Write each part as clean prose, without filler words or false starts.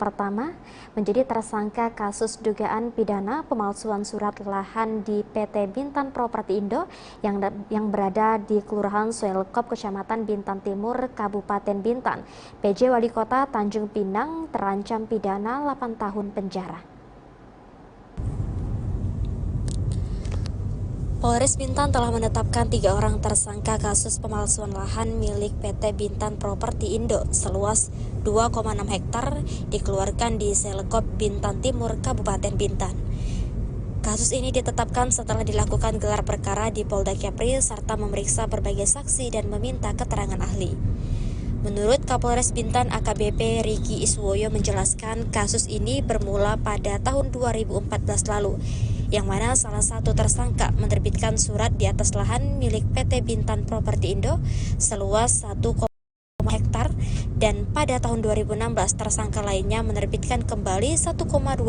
pertama menjadi tersangka kasus dugaan pidana pemalsuan surat lahan di PT Bintan Properti Indo yang berada di Kelurahan Swelekop, Kecamatan Bintan Timur, Kabupaten Bintan. PJ Wali Kota Tanjung Pinang terancam pidana 8 tahun penjara. Polres Bintan telah menetapkan 3 orang tersangka kasus pemalsuan lahan milik PT Bintan Properti Indo seluas 2,6 hektar dikeluarkan di Swelekop, Bintan Timur, Kabupaten Bintan. Kasus ini ditetapkan setelah dilakukan gelar perkara di Polda Kepri serta memeriksa berbagai saksi dan meminta keterangan ahli. Menurut Kapolres Bintan AKBP Riki Iswoyo menjelaskan kasus ini bermula pada tahun 2014 lalu, yang mana salah satu tersangka menerbitkan surat di atas lahan milik PT Bintan Properti Indo seluas 1,5 hektar dan pada tahun 2016 tersangka lainnya menerbitkan kembali 1,2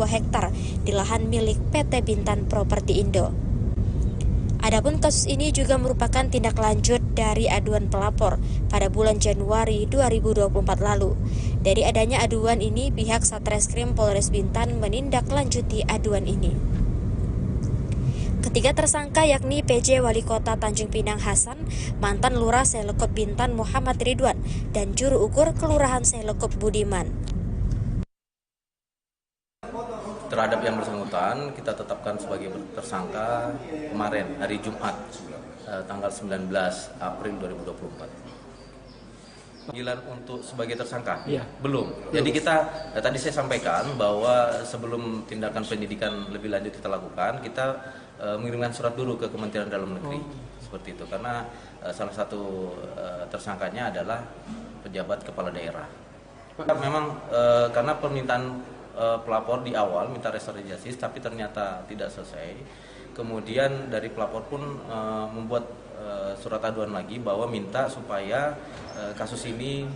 hektar di lahan milik PT Bintan Properti Indo. Adapun kasus ini juga merupakan tindak lanjut dari aduan pelapor pada bulan Januari 2024 lalu. Dari adanya aduan ini, pihak Satreskrim Polres Bintan menindaklanjuti aduan ini. Ketiga tersangka yakni PJ Wali Kota Tanjung Pinang Hasan, mantan Lurah Swelekop Bintan Muhammad Ridwan, dan juru ukur Kelurahan Swelekop Budiman. Terhadap yang bersangkutan kita tetapkan sebagai tersangka kemarin hari Jumat tanggal 19 April 2024. Panggilan untuk sebagai tersangka? Ya. Belum. Jadi kita tadi saya sampaikan bahwa sebelum tindakan penyidikan lebih lanjut kita lakukan, kita mengirimkan surat dulu ke Kementerian Dalam Negeri. Seperti itu, karena salah satu tersangkanya adalah pejabat kepala daerah. Memang karena permintaan pelapor di awal minta restoratif justice tapi ternyata tidak selesai. Kemudian dari pelapor pun membuat surat aduan lagi bahwa minta supaya kasus ini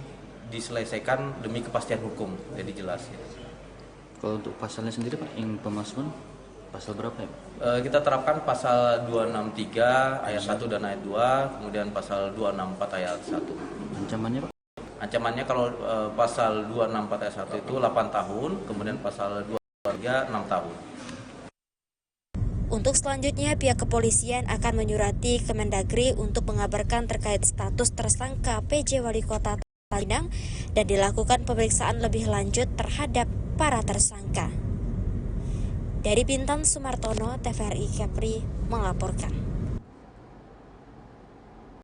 diselesaikan demi kepastian hukum. Jadi jelas ya. Kalau untuk pasalnya sendiri Pak, yang pemalsuan pasal berapa ya? Kita terapkan pasal 263 ayat 1 dan ayat 2, kemudian pasal 264 ayat 1. Ancamannya Pak? Ancamannya kalau pasal 264 ayat 1 itu 8 tahun, kemudian pasal 263 6 tahun. Untuk selanjutnya, pihak kepolisian akan menyurati Kemendagri untuk mengabarkan terkait status tersangka PJ Wali Kota Tanjung Pinang dan dilakukan pemeriksaan lebih lanjut terhadap para tersangka. Dari Bintan, Sumartono, TVRI Kepri melaporkan.